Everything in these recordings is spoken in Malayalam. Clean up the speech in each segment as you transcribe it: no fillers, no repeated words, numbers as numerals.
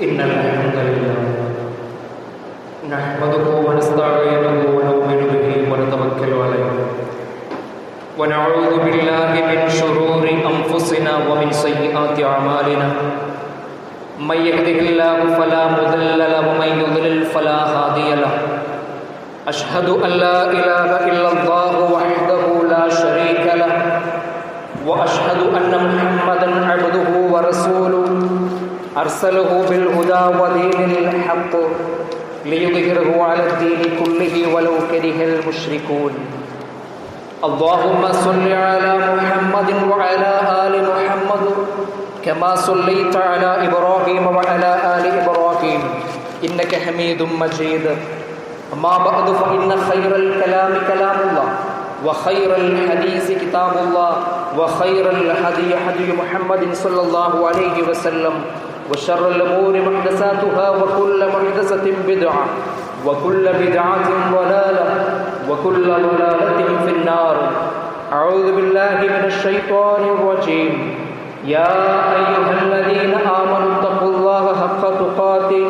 إن الحمد لله نحمده ونستعينه ونؤمن به ونتوكل عليه ونعوذ بالله من شرور أنفسنا ومن سيئات أعمالنا من يهده الله فلا مضل له ومن يضلل فلا هادي له أشهد أن لا إله إلا الله وحده لا شريك له وأشهد أن محمدا عبده ورسوله أرسله بالهدى ودين الحق ليظهره على الدين كله ولو كره المشركون اللهم صل على محمد وعلى آل محمد كما صليت على إبراهيم وعلى آل إبراهيم إنك حميد مجيد أما بعد فإن خير الكلام كلام الله وخير الحديث كتاب الله وخير الهدي هدي محمد صلى الله عليه وسلم وشر الأمور محدثاتها وكل محدثة بدعة وكل بدعة ضلالة وكل ضلالة في النار أعوذ بالله من الشيطان الرجيم يا أيها الذين آمنوا اتقوا الله حق تقاته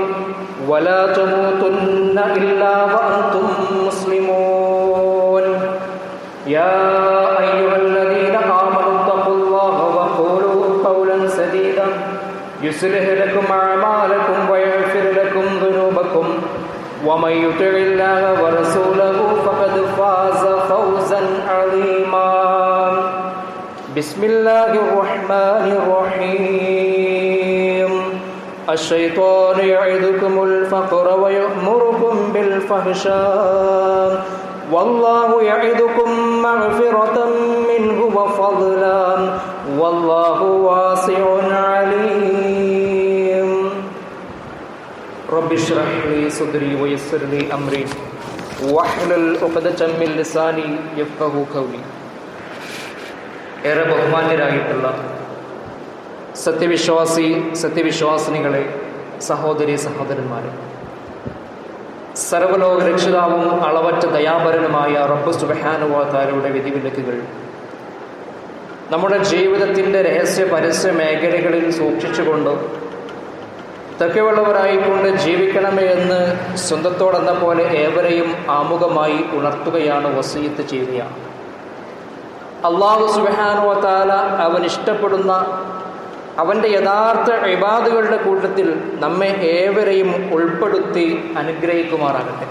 ولا تموتن إلا وأنتم مسلمون يا أيها الذين آمنوا اتقوا الله وقولوا قولا سديدا يصلح لكم أعمالكم ويغفر لكم ذنوبكم ومن يطع الله ورسوله فقد فاز فوزا عظيما بسم الله الرحمن الرحيم الشيطان يعدكم الفقر ويأمركم بالفحشاء والله يعدكم مغفرة منه وفضلا والله واسع عليم رب اشرح لي صدري ويسر لي أمري واحلل عقدة من لساني يفقهوا قولي. ഏറെ ബഹുമാന്യരായിട്ടുള്ള സത്യവിശ്വാസിനികളെ, സഹോദരി സഹോദരന്മാരെ, സർവ്വലോക രക്ഷിതാവും അളവറ്റ ദയാപരനുമായ റബ്ബ് സുബ്ഹാനഹു വ തആലയുടെ വിധിവിലക്കുകൾ നമ്മുടെ ജീവിതത്തിൻ്റെ രഹസ്യ പരസ്യ മേഖലകളിൽ സൂക്ഷിച്ചുകൊണ്ട് തഖ്വയുള്ളവരായിക്കൊണ്ട് ജീവിക്കണമേ എന്ന് സ്വന്തത്തോടെന്ന പോലെ ഏവരെയും ആമുഖമായി ഉണർത്തുകയാണ്, വസിയത്ത് ചെയ്യുകയാണ്. അല്ലാഹു സുബ്ഹാനഹു വ തആല അവൻ ഇഷ്ടപ്പെടുന്ന അവൻ്റെ യഥാർത്ഥ ഇബാദുകളുടെ കൂട്ടത്തിൽ നമ്മെ ഏവരെയും ഉൾപ്പെടുത്തി അനുഗ്രഹിക്കുമാറാകട്ടെ.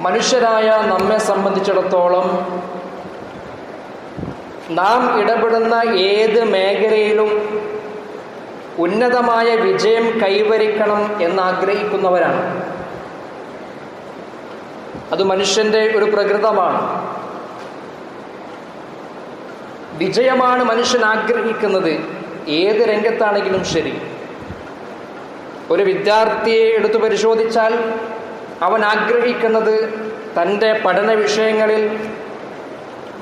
മനുഷ്യരായ നമ്മെ സംബന്ധിച്ചിടത്തോളം നാം ഇടപെടുന്ന ഏത് മേഖലയിലും ഉന്നതമായ വിജയം കൈവരിക്കണം എന്നാഗ്രഹിക്കുന്നവരാണ്. അത് മനുഷ്യൻ്റെ ഒരു പ്രകൃതമാണ്. വിജയമാണ് മനുഷ്യൻ ആഗ്രഹിക്കുന്നത്, ഏത് രംഗത്താണെങ്കിലും ശരി. ഒരു വിദ്യാർത്ഥിയെ എടുത്തു പരിശോധിച്ചാൽ അവൻ ആഗ്രഹിക്കുന്നത് തൻ്റെ പഠന വിഷയങ്ങളിൽ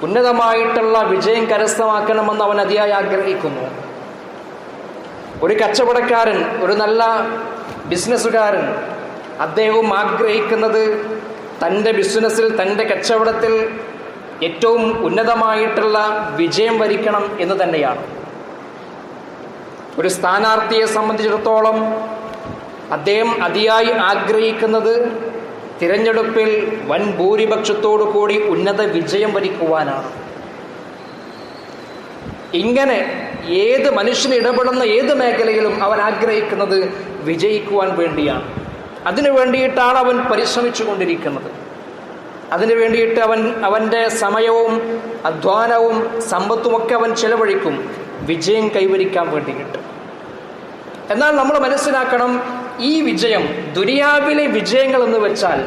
ഉന്നതമായിട്ടുള്ള വിജയം കരസ്ഥമാക്കണമെന്ന് അവൻ അതിയായി ആഗ്രഹിക്കുന്നു. ഒരു കച്ചവടക്കാരൻ, ഒരു നല്ല ബിസിനസ്സുകാരൻ, അദ്ദേഹവും ആഗ്രഹിക്കുന്നത് തൻ്റെ ബിസിനസ്സിൽ, തൻ്റെ കച്ചവടത്തിൽ ഏറ്റവും ഉന്നതമായിട്ടുള്ള വിജയം വരിക്കണം എന്ന് തന്നെയാണ്. ഒരു സ്ഥാനാർത്ഥിയെ സംബന്ധിച്ചിടത്തോളം അദ്ദേഹം അതിയായി ആഗ്രഹിക്കുന്നത് തിരഞ്ഞെടുപ്പിൽ വൻ ഭൂരിപക്ഷത്തോടു കൂടി ഉന്നത വിജയം വരിക്കുവാനാണ്. ഇങ്ങനെ ഏത് മനുഷ്യൻ ഇടപെടുന്ന ഏത് മേഖലയിലും അവൻ ആഗ്രഹിക്കുന്നത് വിജയിക്കുവാൻ വേണ്ടിയാണ്. അതിനു വേണ്ടിയിട്ടാണ് അവൻ പരിശ്രമിച്ചു കൊണ്ടിരിക്കുന്നത്. അതിനു വേണ്ടിയിട്ട് അവൻ്റെ സമയവും അധ്വാനവും സമ്പത്തുമൊക്കെ അവൻ ചെലവഴിക്കും വിജയം കൈവരിക്കാൻ വേണ്ടിയിട്ട്. എന്നാൽ നമ്മൾ മനസ്സിലാക്കണം, ഈ വിജയം, ദുനിയാവിലെ വിജയങ്ങൾ എന്ന് വെച്ചാൽ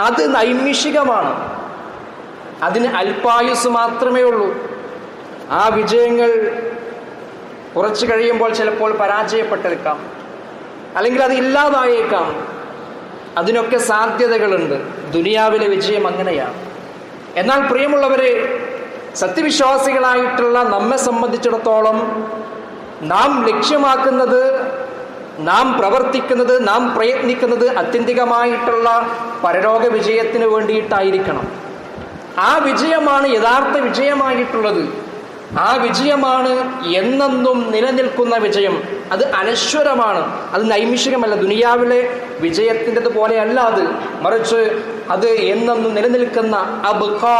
അത് നൈമിഷികമാണ്. അതിന് അല്പായുസ് മാത്രമേ ഉള്ളൂ. ആ വിജയങ്ങൾ കുറച്ച് കഴിയുമ്പോൾ ചിലപ്പോൾ പരാജയപ്പെട്ടേക്കാം, അല്ലെങ്കിൽ അത് ഇല്ലാതായേക്കാം. അതിനൊക്കെ സാധ്യതകളുണ്ട്. ദുനിയാവിലെ വിജയം അങ്ങനെയാണ്. എന്നാൽ പ്രിയമുള്ളവരെ, സത്യവിശ്വാസികളായിട്ടുള്ള നമ്മെ സംബന്ധിച്ചിടത്തോളം നാം ലക്ഷ്യമാക്കുന്നത്, നാം പ്രവർത്തിക്കുന്നത്, നാം പ്രയത്നിക്കുന്നത് ആത്യന്തികമായിട്ടുള്ള പരലോക വിജയത്തിന് വേണ്ടിയിട്ടായിരിക്കണം. ആ വിജയമാണ് യഥാർത്ഥ വിജയമായിട്ടുള്ളത്. ആ വിജയമാണ് എന്നെന്നും നിലനിൽക്കുന്ന വിജയം. അത് അനശ്വരമാണ്, അത് നൈമിഷികമല്ല. ദുനിയാവിലെ വിജയത്തിൻ്റെത് പോലെയല്ല അത്. മറിച്ച് അത് എന്നെന്നും നിലനിൽക്കുന്ന അബ്ഖാ,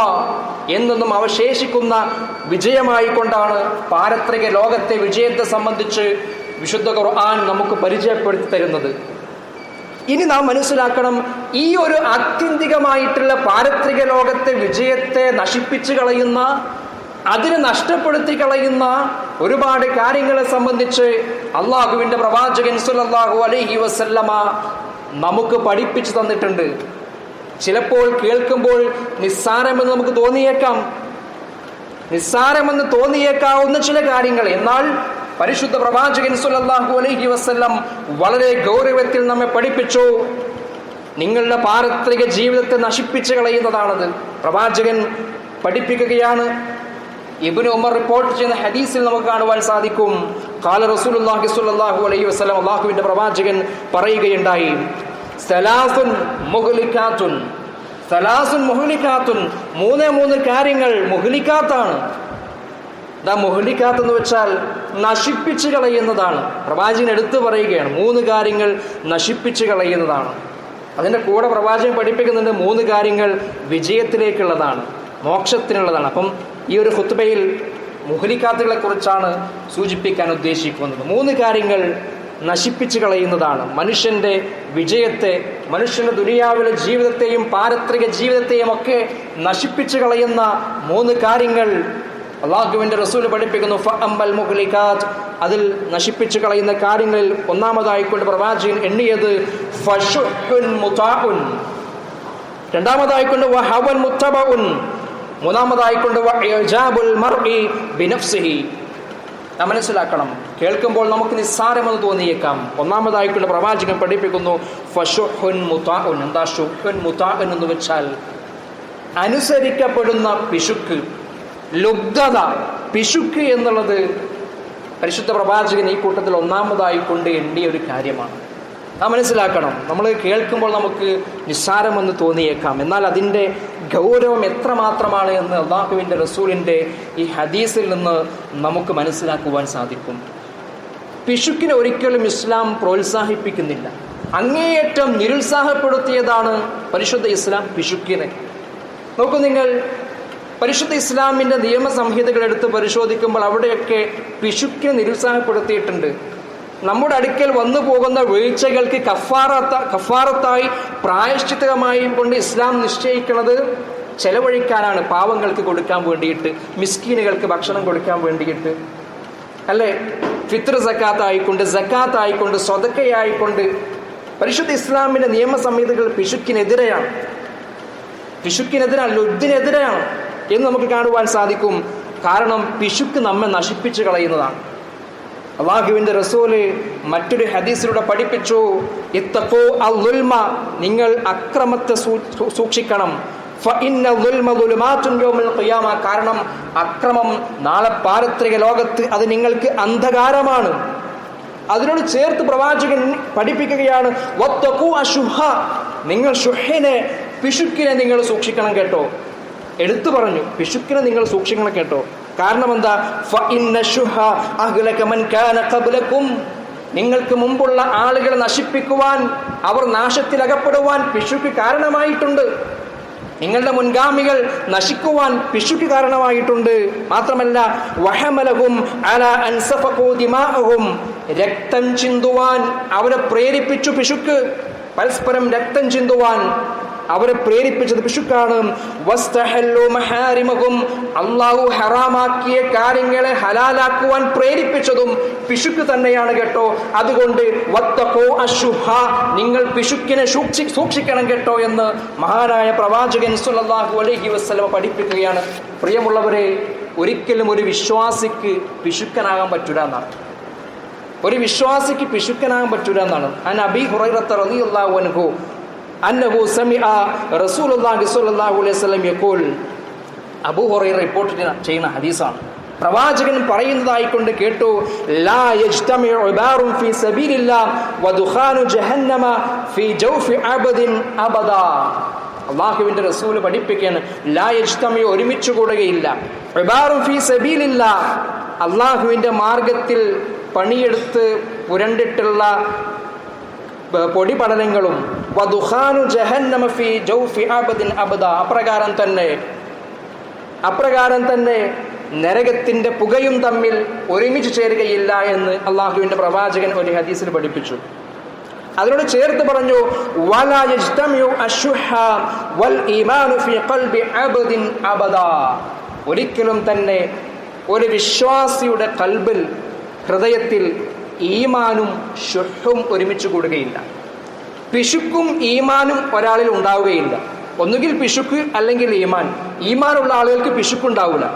എന്നെന്നും അവശേഷിക്കുന്ന വിജയമായി കൊണ്ടാണ് പാരത്രിക ലോകത്തെ വിജയത്തെ സംബന്ധിച്ച് വിശുദ്ധ ഖുർആൻ നമുക്ക് പരിചയപ്പെടുത്തി തരുന്നത്. ഇനി നാം മനസ്സിലാക്കണം, ഈ ഒരു ആത്യന്തികമായിട്ടുള്ള പാരത്രിക ലോകത്തെ വിജയത്തെ നശിപ്പിച്ചു കളയുന്ന, അതിനെ നഷ്ടപ്പെടുത്തി കളയുന്ന ഒരുപാട് കാര്യങ്ങളെ സംബന്ധിച്ച് അള്ളാഹുവിന്റെ പ്രവാചകൻ സ്വല്ലല്ലാഹു അലൈഹി വസല്ലമ നമുക്ക് പഠിപ്പിച്ചു തന്നിട്ടുണ്ട്. ചിലപ്പോൾ കേൾക്കുമ്പോൾ നിസ്സാരമെന്ന് നമുക്ക് നിസ്സാരമെന്ന് തോന്നിയേക്കാവുന്ന ചില കാര്യങ്ങൾ, എന്നാൽ പരിശുദ്ധ പ്രവാചകൻ സ്വല്ലല്ലാഹു അലൈഹി വസല്ലം വളരെ ഗൗരവത്തിൽ നമ്മെ പഠിപ്പിച്ചു. നിങ്ങളുടെ പാരത്രിക ജീവിതത്തെ നശിപ്പിച്ചു കളയുന്നതാണത്. പ്രവാചകൻ പഠിപ്പിക്കുകയാണ്. ഇബ്നു ഉമർ റിപ്പോർട്ട് ചെയ്യുന്ന ഹദീസിൽ നമുക്ക് കാണുവാൻ സാധിക്കും, ഖാല റസൂലുള്ളാഹി സ്വല്ലല്ലാഹു അലൈഹി വസല്ലം, അല്ലാഹുവിന്റെ പ്രവാചകൻ പറയുകയുണ്ടായി, സലാസുൻ മുഹ്ലികാത്തുൻ, സലാസുൻ മുഹ്ലികാത്തുൻ, മൂന്ന് കാര്യങ്ങൾ മുഹ്ലികാത്താണ്. മുഹ്ലികാത്ത് എന്ന് വെച്ചാൽ നശിപ്പിച്ചു കളയുന്നതാണ്. പ്രവാചകൻ എടുത്തു പറയുകയാണ്, 3 കാര്യങ്ങൾ നശിപ്പിച്ചു കളയുന്നതാണ്. അതിൻ്റെ കൂടെ പ്രവാചകൻ പഠിപ്പിക്കുന്നുണ്ട് 3 കാര്യങ്ങൾ വിജയത്തിലേക്കുള്ളതാണ്, മോക്ഷത്തിനുള്ളതാണ്. അപ്പം ഈ ഒരു ഖുത്ബയിൽ മുഹ്ലികാത്തുകളെ കുറിച്ചാണ് സൂചിപ്പിക്കാൻ ഉദ്ദേശിക്കുന്നത്. 3 കാര്യങ്ങൾ നശിപ്പിച്ചു കളയുന്നതാണ് മനുഷ്യന്റെ വിജയത്തെ, മനുഷ്യന്റെ ദുനിയാവിലെ ജീവിതത്തെയും പാരത്രിക ജീവിതത്തെയും ഒക്കെ നശിപ്പിച്ചു കളയുന്ന 3 കാര്യങ്ങൾ അള്ളാഹുവിന്റെ റസൂൽ പഠിപ്പിക്കുന്നു. ഫഅമ്മൽ മുഹ്ലികാത്ത്, അതിൽ നശിപ്പിച്ചു കളയുന്ന കാര്യങ്ങളിൽ ഒന്നാമതായിക്കൊണ്ട് പ്രവാചകൻ എണ്ണിയത് ഫശുഹുൻ മുതാഉൻ, രണ്ടാമതായിക്കൊണ്ട് വഹവൻ മുത്തബഉൻ, മൂന്നാമതായിക്കൊണ്ട് വഇജാബുൽ മർഇ ബിനഫ്സിഹി. നാം മനസ്സിലാക്കണം, കേൾക്കുമ്പോൾ നമുക്ക് നിസ്സാരമെന്ന് തോന്നിയേക്കാം. ഒന്നാമതായിക്കൊണ്ട് പ്രവാചകൻ പഠിപ്പിക്കുന്നു ഫശുഹുൻ മുതാഉൻ. എന്താ ശുഹുൻ മുതാഉൻ എന്ന് വെച്ചാൽ? അനുസരിക്കപ്പെടുന്ന പിശുക്ക്, ലുബ്ധത. പിശുക്ക് എന്നുള്ളത് പരിശുദ്ധ പ്രവാചകൻ ഈ കൂട്ടത്തിൽ ഒന്നാമതായിക്കൊണ്ട് എണ്ണിയ ഒരു കാര്യമാണ്. നാം മനസ്സിലാക്കണം, നമ്മൾ കേൾക്കുമ്പോൾ നമുക്ക് നിസ്സാരമെന്ന് തോന്നിയേക്കാം, എന്നാൽ അതിൻ്റെ ഗൗരവം എത്രമാത്രമാണ് എന്ന് അള്ളാഹുവിൻ്റെ റസൂലിൻ്റെ ഈ ഹദീസിൽ നിന്ന് നമുക്ക് മനസ്സിലാക്കുവാൻ സാധിക്കും. പിശുക്കിനെ ഒരിക്കലും ഇസ്ലാം പ്രോത്സാഹിപ്പിക്കുന്നില്ല. അങ്ങേയറ്റം നിരുത്സാഹപ്പെടുത്തിയതാണ് പരിശുദ്ധ ഇസ്ലാം പിശുക്കിനെ. നോക്കൂ നിങ്ങൾ, പരിശുദ്ധ ഇസ്ലാമിൻ്റെ നിയമസംഹിതകൾ എടുത്ത് പരിശോധിക്കുമ്പോൾ അവിടെയൊക്കെ പിശുക്കിനെ നിരുത്സാഹപ്പെടുത്തിയിട്ടുണ്ട്. നമ്മുടെ അടുക്കൽ വന്നു പോകുന്ന വീഴ്ചകൾക്ക് കഫാറത്തായി പ്രായശ്ചിത്തമായും കൊണ്ട് ഇസ്ലാം നിശ്ചയിക്കുന്നത് ചെലവഴിക്കാനാണ്. പാവങ്ങൾക്ക് കൊടുക്കാൻ വേണ്ടിയിട്ട്, മിസ്കീനുകൾക്ക് ഭക്ഷണം കൊടുക്കാൻ വേണ്ടിയിട്ട്, അല്ലേ? ഫിത്ർ സക്കാത്തായിക്കൊണ്ട്, സക്കാത്തായിക്കൊണ്ട്, സ്വതക്കയായിക്കൊണ്ട് പരിശുദ്ധ ഇസ്ലാമിൻ്റെ നിയമസംഹിതകൾ പിശുക്കിനെതിരെയാണ്, ലുബ്ധിനെതിരെയാണ് എന്ന് നമുക്ക് കാണുവാൻ സാധിക്കും. കാരണം പിശുക്ക് നമ്മെ നശിപ്പിച്ചു കളയുന്നതാണ്. അള്ളാഹുവിന്റെ റസൂല് മറ്റൊരു ഹദീസിലൂടെ പഠിപ്പിച്ചു, ഇത്തഖൂ അൽ-ളുൽമ, നിങ്ങൾ അക്രമത്തെ സൂക്ഷിക്കണം. ഫഇന്ന ളുൽമ ളുലുമാതുൻ യൗമൽ ഖിയാമ, കാരണം അക്രമം നാളെ പാരത്രിക ലോകത്ത് അത് നിങ്ങൾക്ക് അന്ധകാരമാണ്. അതിനോട് ചേർത്ത് പ്രവാചകൻ പഠിപ്പിക്കുകയാണ്, വത്തഖൂ അശുഹ, നിങ്ങൾ ഷുഹിനെ, പിശുക്കിനെ നിങ്ങൾ സൂക്ഷിക്കണം കേട്ടോ. എടുത്തു പറഞ്ഞു, പിശുക്കിനെ നിങ്ങൾ സൂക്ഷിക്കണം കേട്ടോ. കാരണം എന്താ? ഫഇന്ന ശുഹ അഹ്ലക മൻ കാന ഖബ്ലകും, നിങ്ങൾക്ക് മുമ്പുള്ള ആളുകളെ നശിപ്പിക്കുവാൻ, അവർ നാശത്തിലകപ്പെടുവാൻ പിശുക്ക് കാരണമായിട്ടുണ്ട്. നിങ്ങളുടെ മുൻഗാമികൾ നശിക്കുവാൻ പിശുക്ക് കാരണമായിട്ടുണ്ട്. മാത്രമല്ല വഹമലഹും അലാ അൻ സഫഖൂ ദിമാഅഹും, രക്തം ചിന്തുവാൻ അവരെ പ്രേരിപ്പിച്ചു പിശുക്ക്. പരസ്പരം രക്തം ചിന്തുവാൻ അവരെ പ്രേരിപ്പിച്ചത് പിശുക്കാണ്. വസ്തഹല്ലു മഹാരിമഹും, അല്ലാഹു ഹറാമാക്കിയ കാര്യങ്ങളെ ഹലാലാക്കുവാൻ പ്രേരിപ്പിച്ചതും പിശുക്ക് തന്നെയാണ് കേട്ടോ. അതുകൊണ്ട് വത്തഖൂ അശുഹ, നിങ്ങൾ പിശുക്കിനെ സൂക്ഷിക്കണം കേട്ടോ എന്ന് മഹാനായ പ്രവാചകൻ സ്വല്ലല്ലാഹു അലൈഹി വസല്ലം പഠിപ്പിക്കുകയാണ്. പ്രിയമുള്ളവരെ, ഒരിക്കലും ഒരു വിശ്വാസിക്ക് പിശുക്കനാകാൻ പറ്റൂല എന്നാണ്. ഒരു വിശ്വാസിക്ക് പിശുക്കനാകാൻ പറ്റൂല എന്നാണ്. അൻ അബീ ഹുറൈറത്ത റളിയല്ലാഹു അൻഹു അന്നഹു സമിഅ റസൂലുള്ളാഹി സ്വല്ലല്ലാഹു അലൈഹി വസല്ലം യഖൂൽ, അബൂ ഹുറൈറ റിപ്പോർട്ട് ചെയ്യുന്ന ഹദീസാണ്. പ്രവാചകൻ പറയുന്നതായിക്കൊണ്ട് കേട്ടു, ലാ യജ്തമിഉ ഇബാറുൻ ഫീ സബീലില്ലാഹ് വദുഖാനു ജഹന്നമ ഫീ ജൗഫി അബദിൻ അബദാ. അള്ളാഹുവിന്റെ റസൂല് പഠിപ്പിക്കുകയാണ്, ലാ യജ്തമി, ഒരുമിച്ച് കൂടുകയില്ല, ഇബാറുൻ ഫീ സബീലില്ലാ, അള്ളാഹുവിന്റെ മാർഗത്തിൽ പണിയെടുത്ത് പുരണ്ടിട്ടുള്ള പൊടിപടലങ്ങളും, വദുഖാനു ജഹന്നമ ഫീ ജൗഫി അബദിൻ അബദ, അപ്രകാരം തന്നെ നരകത്തിന്റെ പുകയും തമ്മിൽ ഒരുമിച്ച് ചേരുകയില്ല എന്ന് അള്ളാഹുവിന്റെ പ്രവാചകൻ ഒരു ഹദീസിൽ പഠിപ്പിച്ചു. അതിനോട് ചേർത്ത് പറഞ്ഞു, വലാ യജ്തമിഉ അശ്ശുഹ വൽ ഈമാനു ഫീ ഖൽബി അബ്ദിൻ അബദാ, ഒരിക്കലും തന്നെ ഒരു വിശ്വാസിയുടെ ഖൽബിൽ, ഹൃദയത്തിൽ ഈമാനും ശുഹും ഒരുമിച്ച് കൂടുകയില്ല. പിശുക്കും ഈമാനും ഒരാളിൽ ഉണ്ടാവുകയില്ല. ഒന്നുകിൽ പിശുക്ക് അല്ലെങ്കിൽ ഈമാനുള്ള ആളുകൾക്ക് പിശുക്കുണ്ടാവില്ല.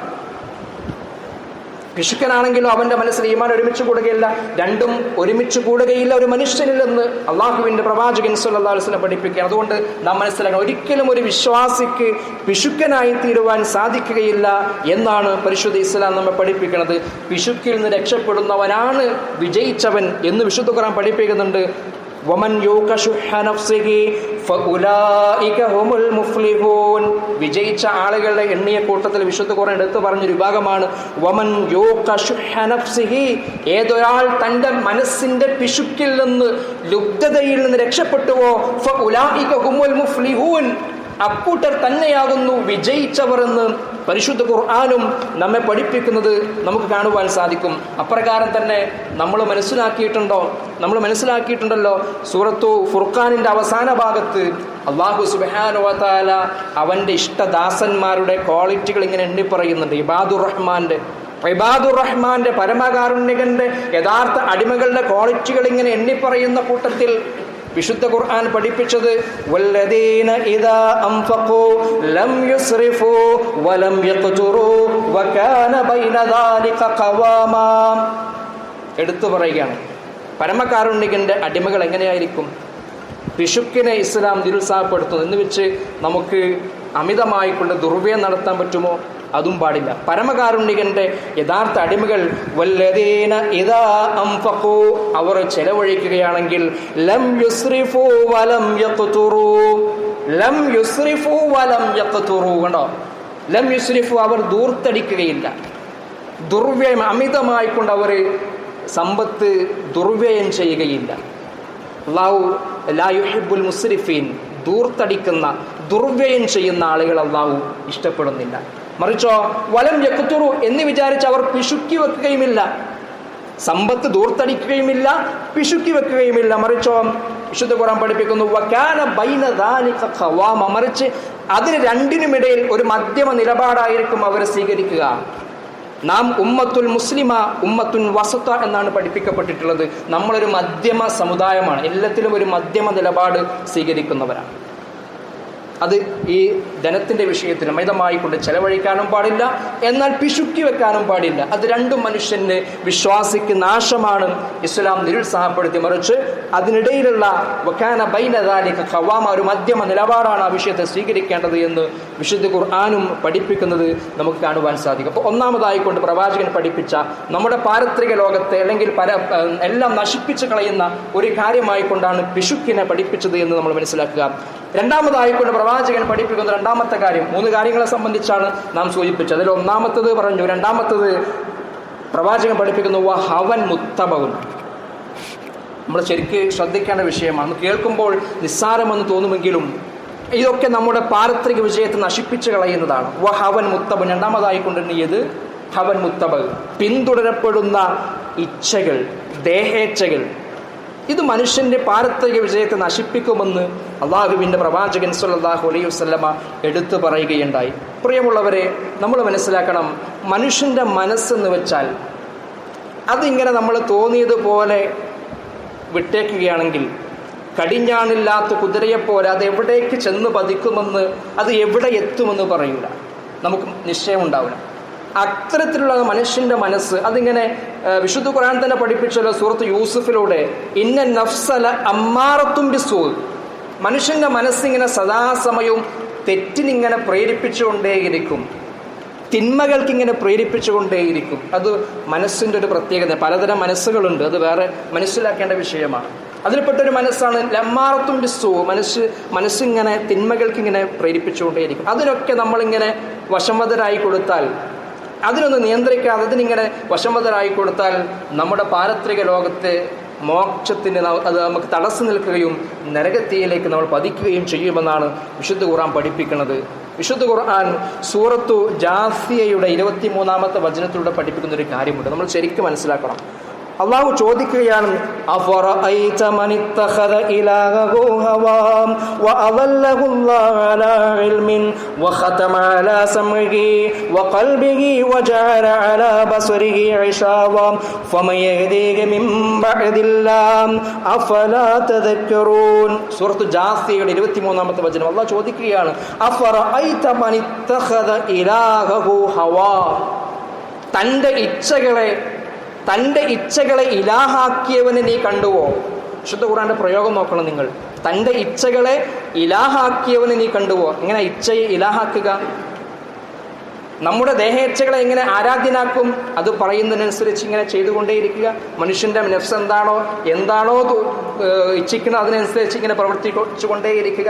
പിശുക്കനാണെങ്കിലും അവന്റെ മനസ്സിൽ ഈമാൻ ഒരുമിച്ച് കൂടുകയില്ല. രണ്ടും ഒരുമിച്ച് കൂടുകയില്ല ഒരു മനുഷ്യനില്ലെന്ന് അള്ളാഹുവിന്റെ പ്രവാചകൻ സല്ലല്ലാഹു അലൈഹി വസല്ലം പഠിപ്പിക്കുക. അതുകൊണ്ട് നാം മനസ്സിലാക്കണം, ഒരിക്കലും ഒരു വിശ്വാസിക്ക് പിശുക്കനായി തീരുവാൻ സാധിക്കുകയില്ല എന്നാണ് പരിശുദ്ധ ഇസ്ലാം നമ്മെ പഠിപ്പിക്കുന്നത്. പിശുക്കിൽ നിന്ന് രക്ഷപ്പെടുന്നവനാണ് വിജയിച്ചവൻ എന്ന് വിശുദ്ധ ഖുർആൻ പഠിപ്പിക്കുന്നുണ്ട്. വമൻ യൂക ശുഹ നഫ്സിഹി ഫഉലൈക ഹുമുൽ മുഫ്ലിഹൂൻ, വിജയിച്ച ആളുകളുടെ എണ്ണിയ കൂട്ടത്തിൽ വിശുദ്ധ ഖുർആൻ എടുത്തു പറഞ്ഞൊരു വിഭാഗമാണ് വമൻ യൂക ശുഹ നഫ്സിഹി, ഏതൊരാൾ തന്റെ മനസ്സിന്റെ പിശുക്കിൽ നിന്ന്, ലുബ്ധതയിൽ നിന്ന് രക്ഷപ്പെട്ടുവോ ഫഉലൈക ഹുമുൽ മുഫ്ലിഹൂൻ, അക്കൂട്ടർ തന്നെയാകുന്നു വിജയിച്ചവർ എന്ന് പരിശുദ്ധ ഖുർആനും നമ്മെ പഠിപ്പിക്കുന്നത് നമുക്ക് കാണുവാൻ സാധിക്കും. അപ്രകാരം തന്നെ നമ്മൾ മനസ്സിലാക്കിയിട്ടുണ്ടല്ലോ സൂറത്തു ഫുർഖാനിന്റെ അവസാന ഭാഗത്ത് അല്ലാഹു സുബ്ഹാനഹു വ തആല അവന്റെ ഇഷ്ടദാസന്മാരുടെ ക്വാളിറ്റികൾ ഇങ്ങനെ എണ്ണി പറയുന്നുണ്ട്. ഇബാദുർ റഹ്മാന്റെ പരമകാരുണ്യകന്റെ യഥാർത്ഥ അടിമകളുടെ ക്വാളിറ്റികൾ ഇങ്ങനെ എണ്ണിപ്പറയുന്ന കൂട്ടത്തിൽ വിശുദ്ധ ഖുർആൻ പഠിപ്പിച്ചത് വല്ലദീന ഇദാ അൻഫഖൂ ലം യുസ്രിഫൂ വലം യഖ്തുറൂ വകാന ബൈന ദാലിക ഖവാമാ, എടുത്തു പറയുകയാണ്. പരമകാരുണ്യകന്റെ അടിമകൾ എങ്ങനെയായിരിക്കും? പിശുക്കിനെ ഇസ്ലാം നിരുത്സാഹപ്പെടുത്തുന്നു എന്ന് വെച്ച് നമുക്ക് അമിതമായിക്കൊണ്ട് ദുർവ്യയം നടത്താൻ പറ്റുമോ? അതും പാടില്ല. പരമകാരുണ്യകന്റെ യഥാർത്ഥ അടിമകൾ വല്ലദീന ഇദാ അൻഫഖൂ, അവർ ചെലവഴിക്കുകയാണെങ്കിൽ ലം യുസ്രിഫൂ വലം യഖ്തുറൂ, ലം യുസ്രിഫൂ വലം യഖ്തുറൂ, കണ്ടോ? ലം യുസ്രിഫൂ, അവർ ദൂർത്തടിക്കുകയില്ല, ദുർവ്യയം അമിതമായിക്കൊണ്ട് അവർ സമ്പത്ത് ദുർവ്യയം ചെയ്യുകയില്ല. അല്ലാഹു ലാ യുഹിബ്ബുൽ മുസ്രിഫീൻ, ദൂർത്തടിക്കുന്ന ദുർവ്യയം ചെയ്യുന്ന ആളുകൾ അല്ലാഹു ഇഷ്ടപ്പെടുന്നില്ല. മറിച്ചോ വലം യഖ്തുറു എന്ന് വിചാരിച്ച് അവർ പിശുക്കി വെക്കുകയുമില്ല, സമ്പത്ത് ദൂർത്തടിക്കുകയുമില്ല, പിശുക്കി വെക്കുകയുമില്ല. മറിച്ചോ വിശുദ്ധ ഖുർആൻ പഠിപ്പിക്കുന്നു വകാന ബൈന ദാലിക ഖവാമ, മറിച്ച് അതിന് രണ്ടിനുമിടയിൽ ഒരു മധ്യമ നിലപാടായിരിക്കും അവർ സ്വീകരിക്കുക. നാം ഉമ്മത്തുൽ മുസ്ലിമ ഉമ്മത്തുൻ വസത എന്നാണ് പഠിപ്പിക്കപ്പെട്ടിട്ടുള്ളത്. നമ്മളൊരു മധ്യമ സമുദായമാണ്, എല്ലാത്തിലും ഒരു മധ്യമ നിലപാട് സ്വീകരിക്കുന്നവരാണ്. അത് ഈ ധനത്തിന്റെ വിഷയത്തിൽ മിതമായി കൊണ്ട് ചെലവഴിക്കാനും പാടില്ല, എന്നാൽ പിശുക്കി വെക്കാനും പാടില്ല. അത് രണ്ടും മനുഷ്യന്, വിശ്വാസിക്ക് നാശമാണ് ഇസ്ലാം നിരുത്സാഹപ്പെടുത്തി. മറിച്ച് അതിനിടയിലുള്ള വകാന ബൈന ദാലിക ഖവാമ, ഒരു മധ്യമ നിലപാടാണ് ആ വിഷയത്തെ സ്വീകരിക്കേണ്ടത് എന്ന് വിശുദ്ധ ഖുർആനും പഠിപ്പിക്കുന്നത് നമുക്ക് കാണുവാൻ സാധിക്കും. അപ്പോൾ ഒന്നാമതായിക്കൊണ്ട് പ്രവാചകൻ പഠിപ്പിച്ച നമ്മുടെ പാരത്രിക ലോകത്തെ അല്ലെങ്കിൽ എല്ലാം നശിപ്പിച്ചു കളയുന്ന ഒരു കാര്യമായിക്കൊണ്ടാണ് പിശുക്കിനെ പഠിപ്പിച്ചത് എന്ന് നമ്മൾ മനസ്സിലാക്കുക. രണ്ടാമതായിക്കൊണ്ട് പ്രവാചകൻ പഠിപ്പിക്കുന്ന രണ്ടാമത്തെ കാര്യം, 3 കാര്യങ്ങളെ സംബന്ധിച്ചാണ് നാം സൂചിപ്പിച്ചത്. അതിൽ ഒന്നാമത്തത് പറഞ്ഞു. രണ്ടാമത്തത് പ്രവാചകൻ പഠിപ്പിക്കുന്നു വഹവൻ മുത്തബഉൻ. നമ്മൾ ശരിക്ക് ശ്രദ്ധിക്കേണ്ട വിഷയമാണ്. കേൾക്കുമ്പോൾ നിസ്സാരമെന്ന് തോന്നുമെങ്കിലും ഇതൊക്കെ നമ്മുടെ പാരത്രിക വിജയത്തെ നശിപ്പിച്ചു കളയുന്നതാണ്. വഹവൻ മുത്തബഉൻ. രണ്ടാമതായിക്കൊണ്ട് ഇത് ഹവൻ മുത്തബഉ, പിന്തുടരപ്പെടുന്ന ഇച്ഛകൾ, ദേഹേച്ഛകൾ, ഇത് മനുഷ്യന്റെ പാരത്രിക വിജയത്തെ നശിപ്പിക്കുമെന്ന് അള്ളാഹുവിന്റെ പ്രവാചകൻ സല്ലല്ലാഹു അലൈഹി വസല്ലമ എടുത്തു പറയുകയുണ്ടായി. പ്രിയമുള്ളവരെ, നമ്മൾ മനസ്സിലാക്കണം, മനുഷ്യന്റെ മനസ്സെന്ന് വെച്ചാൽ അതിങ്ങനെ നമ്മൾ തോന്നിയതുപോലെ വിട്ടേക്കുകയാണെങ്കിൽ, കടിഞ്ഞാണില്ലാത്ത കുതിരയെപ്പോലെ അത് എവിടേക്ക് ചെന്ന് പതിക്കുമെന്ന്, അത് എവിടെ എത്തുമെന്ന് പറയൂല, നമുക്ക് നിശ്ചയമുണ്ടാവില്ല. അത്തരത്തിലുള്ള മനുഷ്യന്റെ മനസ്സ് അതിങ്ങനെ വിശുദ്ധ ഖുർആൻ തന്നെ പഠിപ്പിച്ചല്ലോ സൂറത്ത് യൂസുഫിലൂടെ, ഇന്ന നഫ്സല അമ്മാറത്തും ബിസ്സൂ, മനുഷ്യന്റെ മനസ്സിങ്ങനെ സദാസമയവും തെറ്റിനിങ്ങനെ പ്രേരിപ്പിച്ചുകൊണ്ടേയിരിക്കും, തിന്മകൾക്കിങ്ങനെ പ്രേരിപ്പിച്ചുകൊണ്ടേയിരിക്കും. അത് മനസ്സിൻ്റെ ഒരു പ്രത്യേകത. പലതരം മനസ്സുകളുണ്ട്, അത് വേറെ മനസ്സിലാക്കേണ്ട വിഷയമാണ്. അതിൽപ്പെട്ടൊരു മനസ്സാണ് ലമ്മാറത്തും ബിസ്സൂ, മനസ്സിങ്ങനെ തിന്മകൾക്കിങ്ങനെ പ്രേരിപ്പിച്ചുകൊണ്ടേയിരിക്കും. അതിനൊക്കെ നമ്മളിങ്ങനെ വശംവദരായി കൊടുത്താൽ, അതിനൊന്ന് നിയന്ത്രിക്കാതെ അതിനിങ്ങനെ വശംവദരായി കൊടുത്താൽ നമ്മുടെ പാരത്രിക ലോകത്തെ മോക്ഷത്തിന് അത് നമുക്ക് തടസ്സം നിൽക്കുകയും നരകത്തിയിലേക്ക് നമ്മൾ പതിക്കുകയും ചെയ്യുമെന്നാണ് വിശുദ്ധ ഖുർആൻ പഠിപ്പിക്കുന്നത്. വിശുദ്ധ ഖുർആൻ സൂറത്തു ജാസിയയുടെ 23-ാമത്തെ വചനത്തിലൂടെ പഠിപ്പിക്കുന്ന ഒരു കാര്യമുണ്ട്, നമ്മൾ ശരിക്കും മനസ്സിലാക്കണം. അള്ളാഹു ചോദിക്കുകയാണ്, അഫറഅയ്ത മനിത്തഖദ ഇലാഹഹു ഹവാം വഅദല്ലഹു അല്ലാഹു അലാ ഇൽമിൻ വഖതമ അലാ സമഇഹി വഖൽബിഹി വജഅല അലാ ബസരിഹി ഇശാവം ഫമൻ യഹ്ദീഹി മിൻ ബഅദില്ലാഹ് അഫലാ തദക്കറൂൻ. സൂറത്തു ജാസിയയുടെ 23-ാമത്തെ വചനം അള്ളാഹു ചോദിക്കുകയാണ്, അഫറഅയ്ത മനിത്തഖദ ഇലാഹഹു ഹവാം, തൻ്റെ ഇച്ഛകളെ ഇലാഹാക്കിയവനെ നീ കണ്ടുവോ? വിശുദ്ധ ഖുർആന്റെ പ്രയോഗം നോക്കണം നിങ്ങൾ. തൻ്റെ ഇച്ഛകളെ ഇലാഹാക്കിയവനെ നീ കണ്ടുവോ? എങ്ങനെ ഇച്ഛയെ ഇലാഹാക്കുക? നമ്മുടെ ദേഹേച്ഛകളെ എങ്ങനെ ആരാധ്യനാക്കും? അത് പറയുന്നതിനനുസരിച്ച് ഇങ്ങനെ ചെയ്തുകൊണ്ടേയിരിക്കുക. മനുഷ്യന്റെ നെഫ്സ് എന്താണോ ഇച്ഛിക്കുന്നത് അതിനനുസരിച്ച് ഇങ്ങനെ പ്രവർത്തിച്ചു കൊണ്ടേയിരിക്കുക.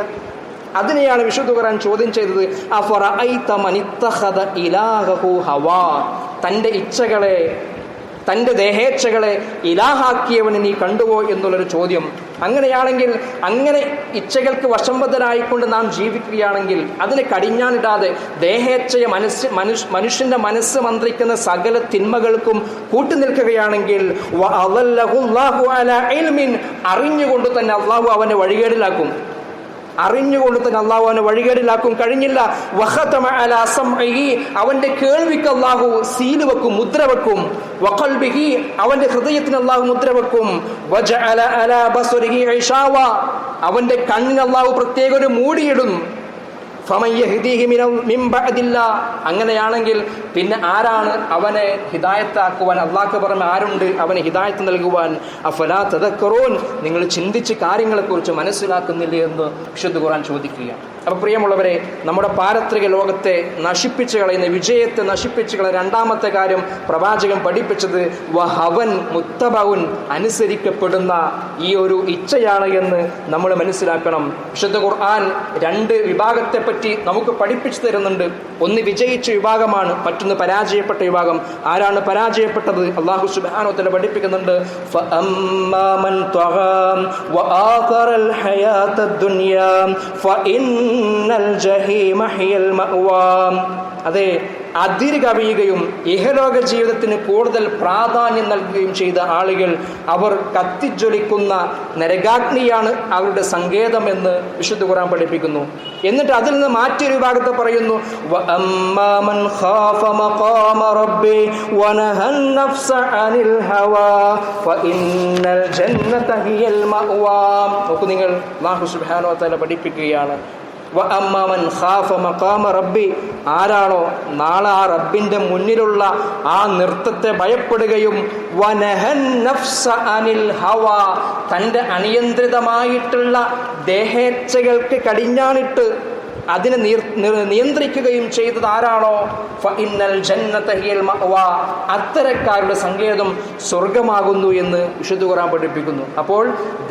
അതിനെയാണ് വിശുദ്ധ ഖുർആൻ ചോദ്യം ചെയ്തത്, അഫറഅയ്ത മനിത്തഖദ ഇലാഹഹു ഹവാ, തൻ്റെ ദേഹേച്ഛകളെ ഇലാഹാക്കിയവനെ നീ കണ്ടുവോ എന്നുള്ളൊരു ചോദ്യം. അങ്ങനെയാണെങ്കിൽ, അങ്ങനെ ഇച്ഛകൾക്ക് വശംവദനായിക്കൊണ്ട് നാം ജീവിക്കുകയാണെങ്കിൽ, അതിനെ കടിഞ്ഞാണിടാതെ ദേഹേച്ഛയെ മനുഷ്യന്റെ മനസ്സ് മന്ത്രിക്കുന്ന സകല തിന്മകൾക്കും കൂട്ടുനിൽക്കുകയാണെങ്കിൽ, അറിഞ്ഞുകൊണ്ട് തന്നെ അള്ളാഹു അവനെ വഴികേടിലാക്കും. കഴിഞ്ഞില്ല. വഖതമ അലാ സമഇഹി, അവന്റെ കേൾവിക്ക് അല്ലാഹു സീല് വെക്കും, മുദ്ര വെക്കും. വഖൽബിഹി, അവന്റെ ഹൃദയത്തിന് അല്ലാഹു മുദ്ര വെക്കും. വജഅല അലാ ബസരിഹി ഇശാവ, അവന്റെ കണ്ണിന് അല്ലാഹു പ്രത്യേക ഒരു മൂടിയിടും. ഫമൻ യഹ്ദീഹി മിൻ ബഅദില്ലാഹ്, അങ്ങനെയാണെങ്കിൽ പിന്നെ ആരാണ് അവനെ ഹിദായത്താക്കുവാൻ? അല്ലാഹുവിന് പുറമെ ആരുണ്ട് അവനെ ഹിദായത്ത് നൽകുവാൻ? അഫലാ തദക്കറൂൻ, നിങ്ങൾ ചിന്തിച്ച് കാര്യങ്ങളെക്കുറിച്ച് മനസ്സിലാക്കുന്നില്ലേ എന്ന് വിശുദ്ധ ഖുർആൻ ചോദിക്കുകയാണ്. അപ്പോൾ പ്രിയമുള്ളവരെ, നമ്മുടെ പാരത്രിക ലോകത്തെ നശിപ്പിച്ചു കളയുന്ന, വിജയത്തെ നശിപ്പിച്ചു കളയുന്ന രണ്ടാമത്തെ കാര്യം പ്രവാചകൻ പഠിപ്പിച്ചത് വഹവൻ മുത്തബഉൻ, അനുസരിക്കപ്പെടുന്ന ഈ ഒരു ഇച്ഛയാണ് എന്ന് നമ്മൾ മനസ്സിലാക്കണം. വിശുദ്ധ ഖുർആൻ രണ്ട് വിഭാഗത്തെ പറ്റി നമുക്ക് പഠിപ്പിച്ചു തരുന്നുണ്ട്. ഒന്ന് വിജയിച്ച വിഭാഗമാണ്, മറ്റൊന്ന് പരാജയപ്പെട്ട വിഭാഗം. ആരാണ് പരാജയപ്പെട്ടത്? അല്ലാഹു സുബ്ഹാനഹു വ തആല പഠിപ്പിക്കുന്നുണ്ട്, ഫഅമ്മാ മൻ തഗാ വആതറൽ ഹയാത്തദ് ദുനിയാ ഫഇന്നൽ ജഹീമ ഹിയൽ മഅവാ. അതെ, അതിര് കവിയുകയും ഇഹലോക ജീവിതത്തിന് കൂടുതൽ പ്രാധാന്യം നൽകുകയും ചെയ്ത ആളുകൾ, അവർ കത്തിജ്വലിക്കുന്ന നരകാഗ്നിയാണ് അവരുടെ സങ്കേതമെന്ന് വിശുദ്ധ ഖുർആൻ പഠിപ്പിക്കുന്നു. എന്നിട്ട് അതിൽ നിന്ന് മാറ്റിയൊരു ഭാഗത്ത് പറയുന്നു, വഅമ്മാ മൻ ഖാഫ മഖാമ റബ്ബി വനഹൻ നഫ്സ അനിൽ ഹവാ ഫഇന്നൽ ജന്നത ഹിയൽ മഅവാ. നോക്കൂ നിങ്ങൾ, അല്ലാഹു സുബ്ഹാനഹു വ തആല പഠിപ്പിക്കുകയാണ്, വഅമ്മാ മൻ ഖാഫ മഖാമ റബ്ബി, ആരാണോ നാളെ ആ റബ്ബിന്റെ മുന്നിലുള്ള ആ നൃത്തത്തെ ഭയപ്പെടുകയും വനഹൻ നഫ്സ അനിൽ ഹവാ, തൻ്റെ അനിയന്ത്രിതമായിട്ടുള്ള ദേഹേച്ഛകൾക്ക് കടിഞ്ഞാണിട്ട് അതിനെ നിയന്ത്രിക്കുകയും ചെയ്തത് ആരാണോ, ഫഇന്നൽ ജന്നത ഹിയൽ മഅവാ, അത്തരക്കാരുടെ സങ്കേതം സ്വർഗമാകുന്നു എന്ന് വിശുദ്ധ ഖുർആൻ പഠിപ്പിക്കുന്നു. അപ്പോൾ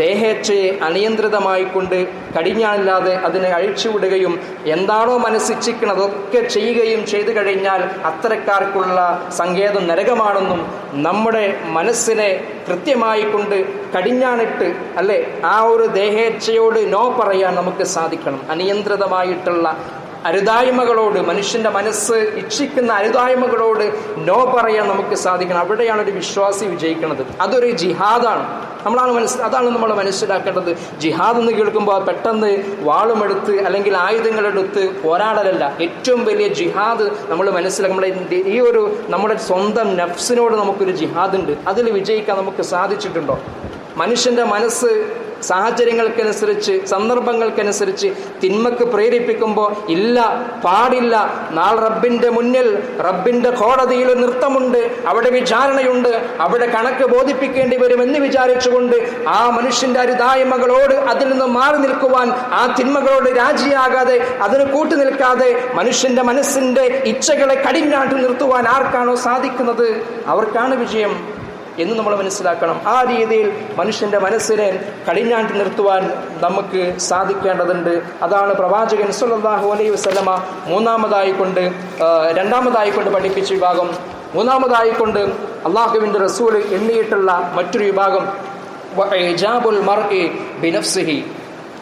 ദേഹേച്ഛയെ അനിയന്ത്രിതമായി കൊണ്ട് കടിഞ്ഞാണില്ലാതെ അതിനെ അഴിച്ചുവിടുകയും എന്താണോ മനസ്സിച്ഛിക്കുന്നത് അതൊക്കെ ചെയ്യുകയും ചെയ്തു കഴിഞ്ഞാൽ അത്തരക്കാർക്കുള്ള സങ്കേതം നരകമാണെന്നും, നമ്മുടെ മനസ്സിനെ കൃത്യമായി കൊണ്ട് കടിഞ്ഞാണിട്ട് അല്ലെ ആ ഒരു ദേഹേച്ഛയോട് നോ പറയാൻ നമുക്ക് സാധിക്കണം. അനിയന്ത്രിതമായിട്ടുള്ള അരുതായ്മകളോട്, മനുഷ്യന്റെ മനസ്സ് ഇച്ഛിക്കുന്ന അരുതായ്മകളോട് നോ പറയാൻ നമുക്ക് സാധിക്കണം. അവിടെയാണ് ഒരു വിശ്വാസി വിജയിക്കുന്നത്. അതൊരു ജിഹാദാണ്. അതാണ് നമ്മൾ മനസ്സിലാക്കേണ്ടത്. ജിഹാദ് എന്ന് കേൾക്കുമ്പോൾ പെട്ടെന്ന് വാളുമെടുത്ത് അല്ലെങ്കിൽ ആയുധങ്ങളെടുത്ത് പോരാടലല്ല. ഏറ്റവും വലിയ ജിഹാദ് നമ്മൾ മനസ്സിലാക്കും. നമ്മുടെ സ്വന്തം നഫ്സിനോട് നമുക്കൊരു ജിഹാദ് ഉണ്ട്. അതിൽ വിജയിക്കാൻ നമുക്ക് സാധിച്ചിട്ടുണ്ടോ? മനുഷ്യന്റെ മനസ്സ് സാഹചര്യങ്ങൾക്കനുസരിച്ച്, സന്ദർഭങ്ങൾക്കനുസരിച്ച് തിന്മക്ക് പ്രേരിപ്പിക്കുമ്പോൾ ഇല്ല, പാടില്ല, നാളെ റബ്ബിന്റെ മുന്നിൽ, റബ്ബിന്റെ കോടതിയിൽ നൃത്തമുണ്ട്, അവിടെ വിചാരണയുണ്ട്, അവിടെ കണക്ക് ബോധിപ്പിക്കേണ്ടി വരുമെന്ന് വിചാരിച്ചുകൊണ്ട് ആ മനുഷ്യന്റെ അരുതായ്മകളോട് അതിൽ നിന്ന് മാറി നിൽക്കുവാൻ, ആ തിന്മകളോട് രാജിയാകാതെ അതിന് കൂട്ടുനിൽക്കാതെ മനുഷ്യന്റെ മനസ്സിന്റെ ഇച്ഛകളെ കടിഞ്ഞാട്ടി നിർത്തുവാൻ ആർക്കാണോ സാധിക്കുന്നത് അവർക്കാണ് വിജയം. എന്ന് നമ്മൾ മനസ്സിലാക്കണം. ആ രീതിയിൽ മനുഷ്യൻ്റെ മനസ്സിനെ കടിഞ്ഞാണ്ടി നിർത്തുവാൻ നമുക്ക് സാധിക്കേണ്ടതുണ്ട്. അതാണ് പ്രവാചകൻ സ്വല്ലല്ലാഹു അലൈഹി വസല്ലമ രണ്ടാമതായിക്കൊണ്ട് പഠിപ്പിച്ച വിഭാഗം. മൂന്നാമതായിക്കൊണ്ട് അള്ളാഹുവിൻ്റെ റസൂൽ എണ്ണിയിട്ടുള്ള മറ്റൊരു വിഭാഗം ഇജാബുൽ മർഇ ബിനഫ്സിഹി.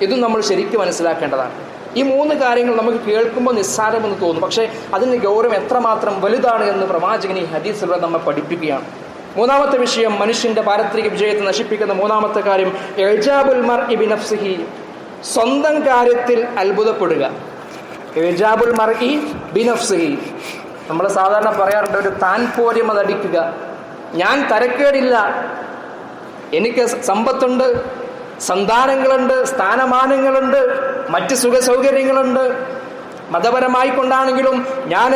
ഇതും നമ്മൾ ശരിക്കും മനസ്സിലാക്കേണ്ടതാണ്. ഈ മൂന്ന് കാര്യങ്ങൾ നമുക്ക് കേൾക്കുമ്പോൾ നിസ്സാരമെന്ന് തോന്നും, പക്ഷേ അതിൻ്റെ ഗൗരവം എത്രമാത്രം വലുതാണ് എന്ന് പ്രവാചകൻ ഈ ഹദീസിലൂടെ നമ്മെ പഠിപ്പിക്കുകയാണ്. മൂന്നാമത്തെ വിഷയം, മനുഷ്യന്റെ പാരത്രിക വിജയത്തെ നശിപ്പിക്കുന്ന മൂന്നാമത്തെ കാര്യം ഇജാബുൽ മർഇ ബിനഫ്സിഹി, സ്വന്തം കാര്യത്തിൽ അത്ഭുതപ്പെടുക. ഇജാബുൽ മർഇ ബിനഫ്സിഹി, നമ്മൾ സാധാരണ പറയാറുണ്ട് ഒരു താൻ പോര്യം അതടിക്കുക. ഞാൻ തരക്കേടില്ല, എനിക്ക് സമ്പത്തുണ്ട്, സന്താനങ്ങളുണ്ട്, സ്ഥാനമാനങ്ങളുണ്ട്, മറ്റ് സുഖസൗകര്യങ്ങളുണ്ട്, മതപരമായി കൊണ്ടാണെങ്കിലും ഞാൻ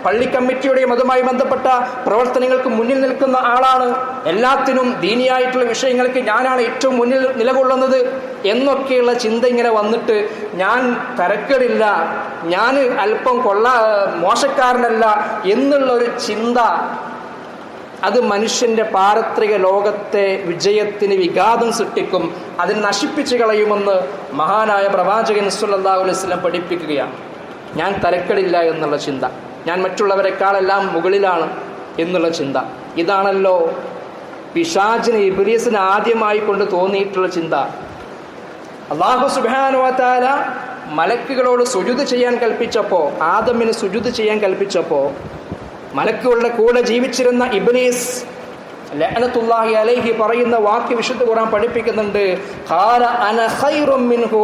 പള്ളി കമ്മിറ്റിയുടെയും അതുമായി ബന്ധപ്പെട്ട പ്രവർത്തനങ്ങൾക്ക് മുന്നിൽ നിൽക്കുന്ന ആളാണ്, എല്ലാത്തിനും ദീനിയായിട്ടുള്ള വിഷയങ്ങൾക്ക് ഞാനാണ് ഏറ്റവും മുന്നിൽ നിലകൊള്ളുന്നത് എന്നൊക്കെയുള്ള ചിന്ത ഇങ്ങനെ വന്നിട്ട് ഞാൻ തരക്കേടില്ല, ഞാൻ അല്പം മോശക്കാരനല്ല എന്നുള്ളൊരു ചിന്ത, അത് മനുഷ്യന്റെ പാരത്രിക ലോകത്തെ വിജയത്തിന് വിഘാതം സൃഷ്ടിക്കും, അതിനെ നശിപ്പിച്ചു കളയുമെന്ന് മഹാനായ പ്രവാചകൻ സ്വല്ലല്ലാഹു അലൈഹി വസല്ലം പഠിപ്പിക്കുകയാണ്. ഞാൻ തരക്കേടില്ല എന്നുള്ള ചിന്ത, ഞാൻ മറ്റുള്ളവരെക്കാളെല്ലാം മുകളിലാണ് എന്നുള്ള ചിന്ത, ഇതാണല്ലോ പിശാചിന് ഇബ്ലീസിന് ആദ്യമായി കൊണ്ട് തോന്നിയിട്ടുള്ള ചിന്ത. അല്ലാഹു സുബ്ഹാനഹു വ തആല മലക്കുകളോട് സുജൂദ് ചെയ്യാൻ കൽപ്പിച്ചപ്പോൾ, ആദമിന് സുജൂദ് ചെയ്യാൻ കൽപ്പിച്ചപ്പോൾ, മലക്കുകളുടെ കൂടെ ജീവിച്ചിരുന്ന ഇബ്ലീസ് ലഅനത്തുല്ലാഹി അലൈഹി പറയുന്ന വാക്യ വിശുദ്ധ ഖുർആൻ പഠിപ്പിക്കുന്നുണ്ട്. ഖാല അന ഖൈറും മിൻഹു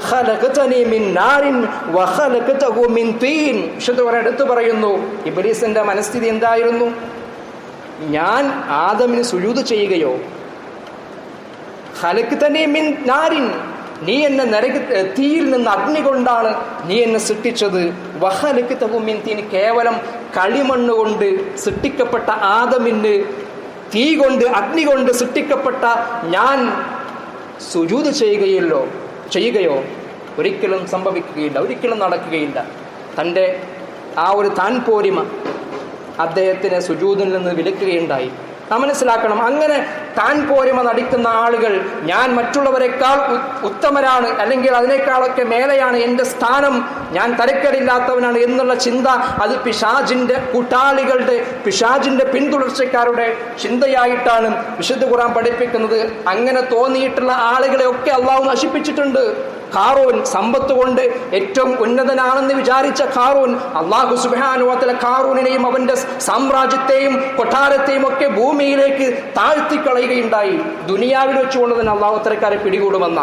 ഖലഖതനി മിൻ നാരിൻ വഖലഖതഹു മിൻ തീൻ. വിശുദ്ധ ഖുർആൻ എടുത്തു പറയുന്നു, ഇബ്ലീസിന്റെ മനസ്ഥിതി എന്തായിരുന്നു? ഞാൻ ആദമിന് സുജൂദ് ചെയ്യുകയോ, ഖലഖതനി മിൻ നാരിൻ, നീ എന്നെ തീയിൽ നിന്ന് അഗ്നി കൊണ്ടാണ് നീ എന്നെ സൃഷ്ടിച്ചത്, വഖലഖതഹു മിൻ തീൻ, കേവലം കളിമണ്ണ് കൊണ്ട് സൃഷ്ടിക്കപ്പെട്ട ആദമിന് തീ കൊണ്ട് അഗ്നി കൊണ്ട് സൃഷ്ടിക്കപ്പെട്ട ഞാൻ സുജൂദ് ചെയ്യുകയോ ഒരിക്കലും സംഭവിക്കുകയില്ല, ഒരിക്കലും നടക്കുകയില്ല. തൻ്റെ ആ ഒരു താൻ പോരിമ അദ്ദേഹത്തിന് സുജൂദിൽ നിന്ന് വിലക്കുകയുണ്ടായി. നാം മനസ്സിലാക്കണം, അങ്ങനെ താൻ പോരിമ നടിക്കുന്ന ആളുകൾ ഞാൻ മറ്റുള്ളവരെക്കാൾ ഉത്തമരാണ്, അല്ലെങ്കിൽ അതിനേക്കാളൊക്കെ മേലെയാണ് എൻ്റെ സ്ഥാനം, ഞാൻ തരക്കേടില്ലാത്തവനാണ് എന്നുള്ള ചിന്ത, അത് പിശാചിൻ്റെ കൂട്ടാളികളുടെ, പിശാചിൻ്റെ പിന്തുടർച്ചക്കാരുടെ ചിന്തയായിട്ടാണ് വിശുദ്ധ ഖുർആൻ പഠിപ്പിക്കുന്നത്. അങ്ങനെ തോന്നിയിട്ടുള്ള ആളുകളെയൊക്കെ അള്ളാഹു നശിപ്പിച്ചിട്ടുണ്ട്. ഖാറൂൻ സമ്പത്ത് കൊണ്ട് ഏറ്റവും ഉന്നതനാണെന്ന് വിചാരിച്ച ഖാറൂൻ, അല്ലാഹു സുബ്ഹാനഹു വ തആല ഖാറൂനിനെയും അവന്റെ സാമ്രാജ്യത്തെയും കൊട്ടാരത്തെയും ഒക്കെ ഭൂമിയിലേക്ക് താഴ്ത്തിക്കളയുകയുണ്ടായി. ദുനിയാവിൽ വെച്ചുകൊണ്ട് തന്നെ അള്ളാഹു അത്തരക്കാരെ പിടികൂടുമെന്ന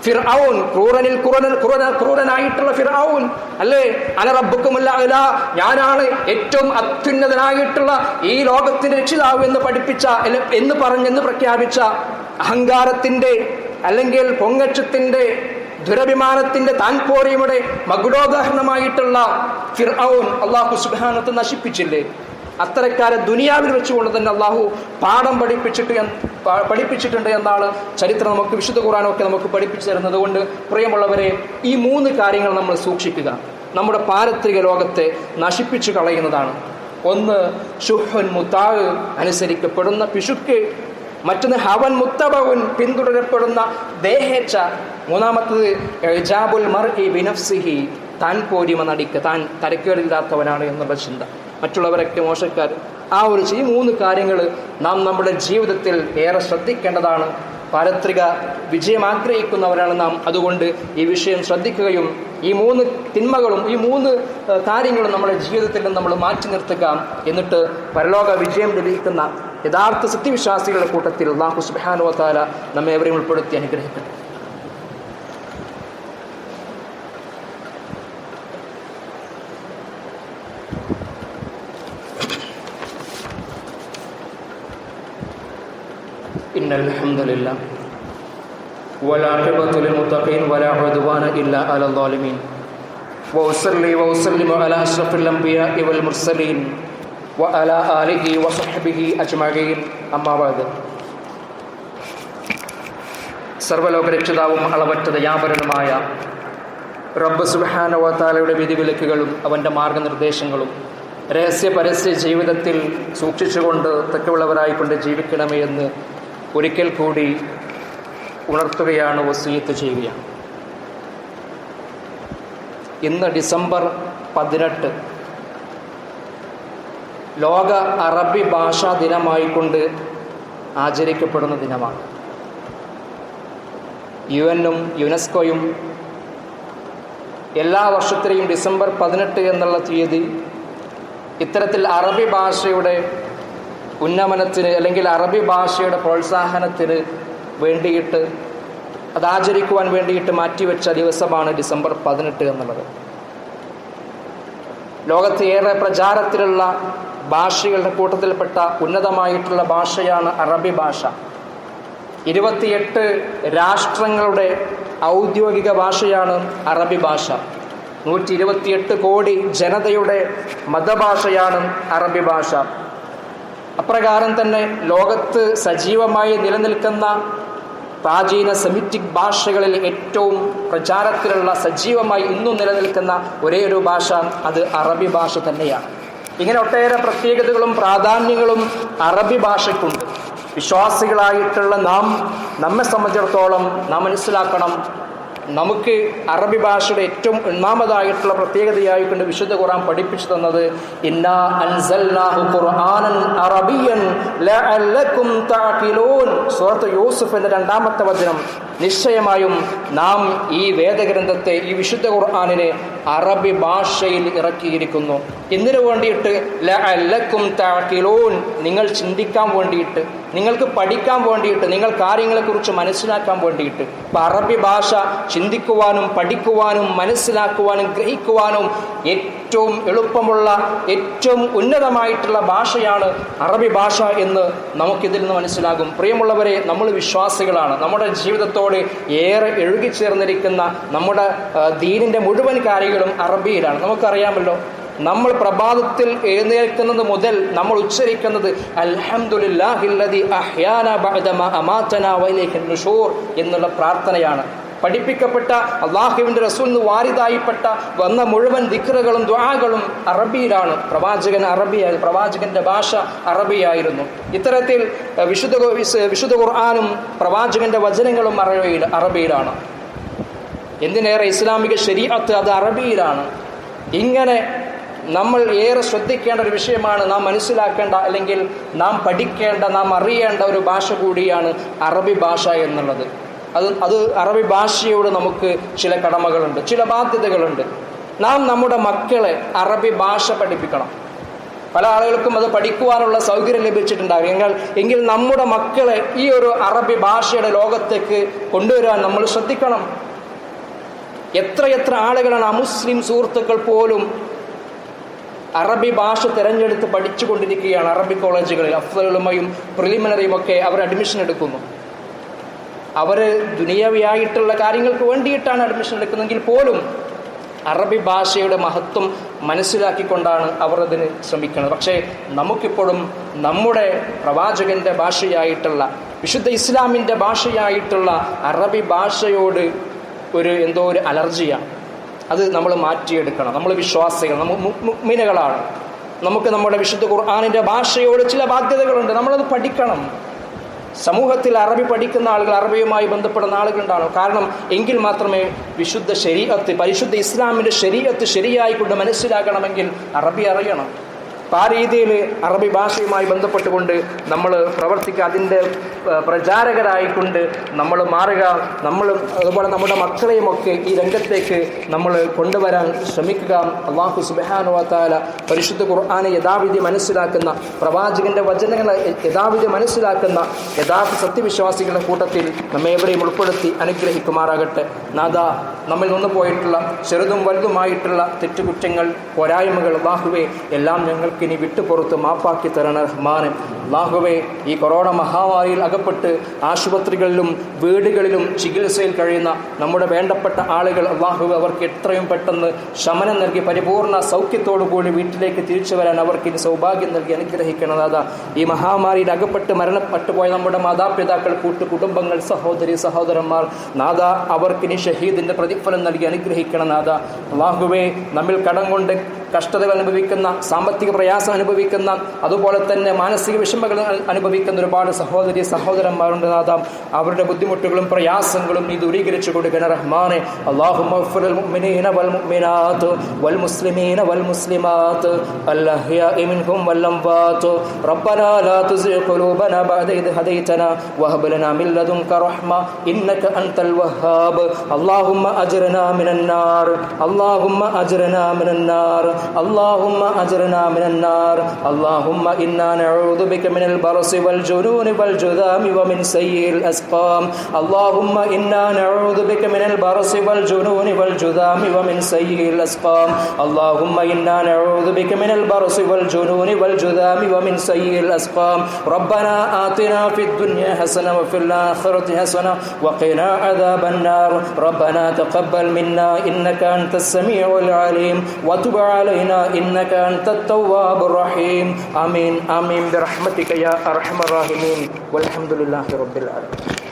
ഫിർഔൻ, ക്രൂരനായിട്ടുള്ള ഫിർഔൻ അല്ലേ, അന റബ്ബുക്കുമുൽ അഅ്ലാ, ഞാനാണ് ഏറ്റവും അത്യുന്നതനായിട്ടുള്ള ഈ ലോകത്തിന്റെ രക്ഷിതാവ് എന്ന് പ്രഖ്യാപിച്ച അഹങ്കാരത്തിന്റെ അല്ലെങ്കിൽ പൊങ്ങച്ചത്തിന്റെ ദുരഭിമാനത്തിന്റെ താൻപോരിയുടെ മകുടോദാഹരണമായിട്ടുള്ള ഫിർഔൻ അല്ലാഹു സുബ്ഹാനഹു വ തആല നശിപ്പിച്ചില്ലേ? അത്തരക്കാരെ ദുനിയാവിൽ വെച്ചുകൊണ്ട് തന്നെ അള്ളാഹു പാഠം പഠിപ്പിച്ചിട്ടുണ്ട് എന്നാണ് ചരിത്രം നമുക്ക്, വിശുദ്ധ ഖുർആനൊക്കെ നമുക്ക് പഠിപ്പിച്ചു തരുന്നത്. കൊണ്ട് പ്രിയമുള്ളവരെ, ഈ മൂന്ന് കാര്യങ്ങൾ നമ്മൾ സൂക്ഷിക്കുക, നമ്മുടെ പാരത്രിക ലോകത്തെ നശിപ്പിച്ചു കളയുന്നതാണ്. ഒന്ന് ശുഹ്ഉൻ മുതാഅ്, അനുസരിക്കപ്പെടുന്ന പിശുക്ക്. മറ്റൊന്ന് ഹവൻ മുത്തബഉൻ, പിന്തുടരപ്പെടുന്ന ദേഹേച്ഛ. മൂന്നാമത്തത് ഇജാബുൽ മർഇ ബിനഫ്സിഹി, താൻ പോരിമ നടിക്കുക, താൻ തരക്കേടില്ലാത്തവനാണ് എന്നുള്ള ചിന്ത, മറ്റുള്ളവരൊക്കെ മോശക്കാർ. ഈ മൂന്ന് കാര്യങ്ങൾ നാം നമ്മുടെ ജീവിതത്തിൽ ഏറെ ശ്രദ്ധിക്കേണ്ടതാണ്. പാരത്രിക വിജയം ആഗ്രഹിക്കുന്നവരാണ് നാം. അതുകൊണ്ട് ഈ വിഷയം ശ്രദ്ധിക്കുകയും ഈ മൂന്ന് തിന്മകളും ഈ മൂന്ന് കാര്യങ്ങളും നമ്മുടെ ജീവിതത്തിൽ നിന്ന് നമ്മൾ മാറ്റി നിർത്തുക. എന്നിട്ട് പരലോക വിജയം ലഭിക്കുന്ന യഥാർത്ഥ സത്യവിശ്വാസികളുടെ കൂട്ടത്തിൽ അല്ലാഹു സുബ്ഹാനഹു വ തആല നമ്മെ ഏവരെയും ഉൾപ്പെടുത്തി അനുഗ്രഹിക്കട്ടെ. ഇന്നൽ ഹംദുലില്ലാഹ് വലാഖിബത്തു ലിൽമുത്തഖീൻ വലാ ഉദ്വാന ഇല്ലാ അലൽ ളാലിമീൻ വഉസല്ലി വഉസല്ലിമു അലാ അഷ്റഫിൽ അംബിയാഇ വൽ മുർസലീൻ വഅലാ ആലിഹി വസഹ്ബിഹി അജ്മഈൻ. അമ്മാ ബഅദ്. സർവ്വലോകരക്ഷിതാവും അളവറ്റ ദയാപരനുമായ റബ്ബ് സുബ്ഹാനഹു വ തആലയുടെ വിധിവിലക്കുകളും അവൻ്റെ മാർഗനിർദ്ദേശങ്ങളും രഹസ്യ പരസ്യ ജീവിതത്തിൽ സൂക്ഷിച്ചുകൊണ്ട് തക്കവുള്ളവരായിക്കൊണ്ട് ജീവിക്കണമേ എന്ന് ഒരിക്കൽ കൂടി ഉണർത്തുകയാണ്, വസിയത്ത് ചെയ്യുകയാണ്. ഇന്ന് ഡിസംബർ 18 ലോക അറബി ഭാഷാ ദിനമായിക്കൊണ്ട് ആചരിക്കപ്പെടുന്ന ദിനമാണ്. UN-ഉം യുനെസ്കോയും എല്ലാ വർഷത്തിലെയും ഡിസംബർ 18 എന്നുള്ള തീയതി ഇത്തരത്തിൽ അറബി ഭാഷയുടെ ഉന്നമനത്തിന് അല്ലെങ്കിൽ അറബി ഭാഷയുടെ പ്രോത്സാഹനത്തിന് വേണ്ടിയിട്ട് അത് ആചരിക്കുവാൻ വേണ്ടിയിട്ട് മാറ്റിവെച്ച ദിവസമാണ് ഡിസംബർ 18 എന്നുള്ളത്. ലോകത്ത് ഏറെ പ്രചാരത്തിലുള്ള ഭാഷകളുടെ കൂട്ടത്തിൽപ്പെട്ട ഉന്നതമായിട്ടുള്ള ഭാഷയാണ് അറബി ഭാഷ. 28 രാഷ്ട്രങ്ങളുടെ ഔദ്യോഗിക ഭാഷയാണ് അറബി ഭാഷ. 128 കോടി ജനതയുടെ മതഭാഷയാണ് അറബി ഭാഷ. അപ്രകാരം തന്നെ ലോകത്ത് സജീവമായി നിലനിൽക്കുന്ന പ്രാചീന സെമിറ്റിക് ഭാഷകളിൽ ഏറ്റവും പ്രചാരത്തിലുള്ള സജീവമായി ഇന്നും നിലനിൽക്കുന്ന ഒരേ ഒരു ഭാഷ അത് അറബി ഭാഷ തന്നെയാണ്. ഇങ്ങനെ ഒട്ടേറെ പ്രത്യേകതകളും പ്രാധാന്യങ്ങളും അറബി ഭാഷയ്ക്കുണ്ട്. വിശ്വാസികളായിട്ടുള്ള നമ്മെ സംബന്ധിച്ചിടത്തോളം നാം മനസ്സിലാക്കണം, നമുക്ക് അറബി ഭാഷയുടെ ഏറ്റവും ഒന്നാമതായിട്ടുള്ള പ്രത്യേകതയായിക്കൊണ്ട് വിശുദ്ധ ഖുർആൻ പഠിപ്പിച്ചു തന്നത് ഇന്നാ അൻസൽനാഹു ഖുർആനൻ അറബിയ്യൻ ലഅല്ലകും തഅഖിലൂൻ. സൂറത്ത് യൂസുഫിന്റെ 2-ാമത്തെ വചനം. നിശ്ചയമായും നാം ഈ വേദഗ്രന്ഥത്തെ, ഈ വിശുദ്ധ ഖുർആനിനെ അറബി ഭാഷയിൽ ഇറക്കിയിരിക്കുന്നു. എന്തിനു വേണ്ടിയിട്ട്? ലഅല്ലകും തഅഖിലൂൻ, നിങ്ങൾ ചിന്തിക്കാൻ വേണ്ടിയിട്ട്, നിങ്ങൾക്ക് പഠിക്കാൻ വേണ്ടിയിട്ട്, നിങ്ങൾ കാര്യങ്ങളെക്കുറിച്ച് മനസ്സിലാക്കാൻ വേണ്ടിയിട്ട്. അപ്പം അറബി ഭാഷ ചിന്തിക്കുവാനും പഠിക്കുവാനും മനസ്സിലാക്കുവാനും ഗ്രഹിക്കുവാനും ഏറ്റവും എളുപ്പമുള്ള ഏറ്റവും ഉന്നതമായിട്ടുള്ള ഭാഷയാണ് അറബി ഭാഷ എന്ന് നമുക്കിതിൽ നിന്ന് മനസ്സിലാകും. പ്രിയമുള്ളവരെ, നമ്മൾ വിശ്വാസികളാണ്. നമ്മുടെ ജീവിതത്തോട് ഏറെ എഴുകിച്ചേർന്നിരിക്കുന്ന നമ്മുടെ ദീനിൻ്റെ മുഴുവൻ കാര്യങ്ങളും അറബിയിലാണ്. നമുക്കറിയാമല്ലോ, നമ്മൾ പ്രഭാതത്തിൽ എഴുന്നേൽക്കുന്നത് മുതൽ നമ്മൾ ഉച്ചരിക്കുന്നത് അൽഹംദുലില്ലാഹില്ലദി അഹ്യാനാ ബഅദമാ അമാതനാ വഇലൈഹിൻ നുശൂർ എന്നുള്ള പ്രാർത്ഥനയാണ്. പഠിപ്പിക്കപ്പെട്ട അള്ളാഹുവിൻ്റെ റസൂലിന് വാരിദായിപ്പെട്ട വന്ന മുഴുവൻ ദിക്റുകളും ദുആകളും അറബിയിലാണ്. പ്രവാചകന്റെ ഭാഷ അറബിയായിരുന്നു. ഇത്തരത്തിൽ വിശുദ്ധ ഖുർആനും പ്രവാചകന്റെ വചനങ്ങളും അറബിയിലാണ്. എന്തിനേറെ ഇസ്ലാമിക ശരീഅത്ത് അത് അറബിയിലാണ്. ഇങ്ങനെ നമ്മൾ ഏറെ ശ്രദ്ധിക്കേണ്ട ഒരു വിഷയമാണ്, നാം മനസ്സിലാക്കേണ്ട അല്ലെങ്കിൽ നാം പഠിക്കേണ്ട, നാം അറിയേണ്ട ഒരു ഭാഷ കൂടിയാണ് അറബി ഭാഷ എന്നുള്ളത്. അത് അറബി ഭാഷയോട് നമുക്ക് ചില കടമകളുണ്ട്, ചില ബാധ്യതകളുണ്ട്. നാം നമ്മുടെ മക്കളെ അറബി ഭാഷ പഠിപ്പിക്കണം. പല ആളുകൾക്കും അത് പഠിക്കുവാനുള്ള സൗകര്യം ലഭിച്ചിട്ടുണ്ടാകും. എങ്കിൽ നമ്മുടെ മക്കളെ ഈ ഒരു അറബി ഭാഷയുടെ ലോകത്തേക്ക് കൊണ്ടുവരാൻ നമ്മൾ ശ്രദ്ധിക്കണം. എത്രയെത്ര ആളുകളാണ് അമുസ്ലിം സുഹൃത്തുക്കൾ പോലും അറബി ഭാഷ തിരഞ്ഞെടുത്ത് പഠിച്ചുകൊണ്ടിരിക്കുകയാണ്. അറബി കോളേജുകളിൽ അഫ്ദലുമയും പ്രിലിമിനറിയും ഒക്കെ അവർ അഡ്മിഷൻ എടുക്കുന്നു. അവർ ദുനിയാവിയായിട്ടുള്ള കാര്യങ്ങൾക്ക് വേണ്ടിയിട്ടാണ് അഡ്മിഷൻ എടുക്കുന്നതെങ്കിൽ പോലും അറബി ഭാഷയുടെ മഹത്വം മനസ്സിലാക്കിക്കൊണ്ടാണ് അവർ അതിന് ശ്രമിക്കുന്നത്. പക്ഷേ നമുക്കിപ്പോഴും നമ്മുടെ പ്രവാചകന്റെ ഭാഷയായിട്ടുള്ള വിശുദ്ധ ഇസ്ലാമിൻ്റെ ഭാഷയായിട്ടുള്ള അറബി ഭാഷയോട് എന്തോ ഒരു അലർജിയാണ്. അത് നമ്മൾ മാറ്റിയെടുക്കണം. നമ്മൾ വിശ്വാസികൾ, നമ്മൾ മുഅ്മിനുകളാണ്. നമുക്ക് നമ്മുടെ വിശുദ്ധ ഖുർആനിൻ്റെ ഭാഷയോട് ചില ബാധ്യതകളുണ്ട്. നമ്മളത് പഠിക്കണം. സമൂഹത്തിൽ അറബി പഠിക്കുന്ന ആളുകൾ, അറബിയുമായി ബന്ധപ്പെടുന്ന ആളുകളുണ്ടാകും. കാരണം എങ്കിൽ മാത്രമേ വിശുദ്ധ ശരീഅത്ത്, പരിശുദ്ധ ഇസ്ലാമിൻ്റെ ശരീഅത്ത് ശരിയായിക്കൊണ്ട് മനസ്സിലാക്കണമെങ്കിൽ അറബി അറിയണം. അപ്പം ആ രീതിയിൽ അറബി ഭാഷയുമായി ബന്ധപ്പെട്ടുകൊണ്ട് നമ്മൾ പ്രവർത്തിക്കുക, അതിൻ്റെ പ്രചാരകരായിക്കൊണ്ട് നമ്മൾ മാറുക. അതുപോലെ നമ്മുടെ മക്കളെയുമൊക്കെ ഈ രംഗത്തേക്ക് നമ്മൾ കൊണ്ടുവരാൻ ശ്രമിക്കുക. അല്ലാഹു സുബ്ഹാനഹു വ തആല പരിശുദ്ധ ഖുർആനെ യഥാവിധി മനസ്സിലാക്കുന്ന, പ്രവാചകന്റെ വചനങ്ങളെ യഥാവിധി മനസ്സിലാക്കുന്ന യഥാർത്ഥ സത്യവിശ്വാസികളുടെ കൂട്ടത്തിൽ നമ്മെ എവിടെയും ഉൾപ്പെടുത്തി അനുഗ്രഹിക്കുമാറാകട്ടെ. നാഥ, നമ്മിൽ നിന്ന് പോയിട്ടുള്ള ചെറുതും വലുതുമായിട്ടുള്ള തെറ്റുകുറ്റങ്ങൾ, പോരായ്മകൾ അല്ലാഹുവേ എല്ലാം ഞങ്ങൾക്ക് ഇനി വിട്ടുപുറത്ത് മാപ്പാക്കി തരണ റഹ്മാനെ. അല്ലാഹുവേ, ഈ കൊറോണ മഹാമാരിയിൽ അകപ്പെട്ട് ആശുപത്രികളിലും വീടുകളിലും ചികിത്സയിൽ കഴിയുന്ന നമ്മുടെ വേണ്ടപ്പെട്ട ആളുകൾ അല്ലാഹുവേ, അവർക്ക് എത്രയും പെട്ടെന്ന് ശമനം നൽകി പരിപൂർണ സൗഖ്യത്തോടുകൂടി വീട്ടിലേക്ക് തിരിച്ചു വരാൻ അവർക്ക് ഇനി സൗഭാഗ്യം നൽകി അനുഗ്രഹിക്കണം നാഥ. ഈ മഹാമാരിയിൽ അകപ്പെട്ട് മരണപ്പെട്ടു പോയ നമ്മുടെ മാതാപിതാക്കൾ, കുടുംബങ്ങൾ, സഹോദരി സഹോദരന്മാർ നാഥ, അവർക്കിനി ഷഹീദിന്റെ പ്രതിഫലം നൽകി അനുഗ്രഹിക്കണം നാഥ. അല്ലാഹുവേ, നമ്മിൽ കടം കൊണ്ട് കഷ്ടതകൾ അനുഭവിക്കുന്ന, സാമ്പത്തിക പ്രയാസം അനുഭവിക്കുന്ന, അതുപോലെ തന്നെ മാനസിക വിഷമങ്ങൾ അനുഭവിക്കുന്ന ഒരുപാട് സഹോദരി സഹോദരന്മാരുണ്ട് നാഥ. അവരുടെ ബുദ്ധിമുട്ടുകളും പ്രയാസങ്ങളും നീ ദൂരീകരിച്ചു കൊടുക്കണ റഹ്മാനെ. അല്ലാഹുമ്മ ഗ്ഫിർ ലിൽ മുഅ്മിനീന വൽ മുഅ്മിനാത്ത് വൽ മുസ്ലിമീന വൽ മുസ്ലിമാത്ത് അൽ അഹ്യാഇ മിൻഹും വൽ അംവാത്ത്. റബ്ബനാ ലാ തുസിഗ് ഖുലൂബനാ ബഅദ ഇദ് ഹദൈതനാ വഹബ് ലനാ മിൻ ലദുൻക റഹ്മ ഇന്നക അൻതൽ വഹ്ഹാബ്. അല്ലാഹുമ്മ അജ്റിനാ മിനൻ നാർ, അല്ലാഹുമ്മ അജ്റിനാ മിനൻ നാർ, അല്ലാഹുമ്മ അജ്റിനാ മിനൻ നാർ. അല്ലാഹുമ്മ ഇന്നാ നഊദു ബിക മിനൽ ബർസി വൽ ജുനൂനി വൽ ജുദാമി വമിൻ സയ്യിൽ അസ്ഖാം. അല്ലാഹുമ്മ ഇന്നാ നഊദു ബിക മിനൽ ബർസി വൽ ജുനൂനി വൽ ജുദാമി വമിൻ സയ്യിൽ അസ്ഖാം. അല്ലാഹുമ്മ ഇന്നാ നഊദു ബിക മിനൽ ബർസി വൽ ജുനൂനി വൽ ജുദാമി വമിൻ സയ്യിൽ അസ്ഖാം. റബ്ബനാ ആതിനാ ഫിദ് ദുനിയ ഹസന വഫിൽ ആഖിറതി ഹസന വഖിനാ അദാബൻ നാർ. റബ്ബനാ തഖബ്ബൽ മിന്നാ ഇന്നക അൻതസ് സമീഉൽ അലീം വതുബ് അലൈനാ ഇന്നക അൻതത് തവ്വാബുർ റഹീം. ആമീൻ ആമീൻ ബിറഹ്മതിക യാ അർഹമർ റഹീമീൻ. വൽഹംദുലില്ലാഹി റബ്ബിൽ ആലമീൻ.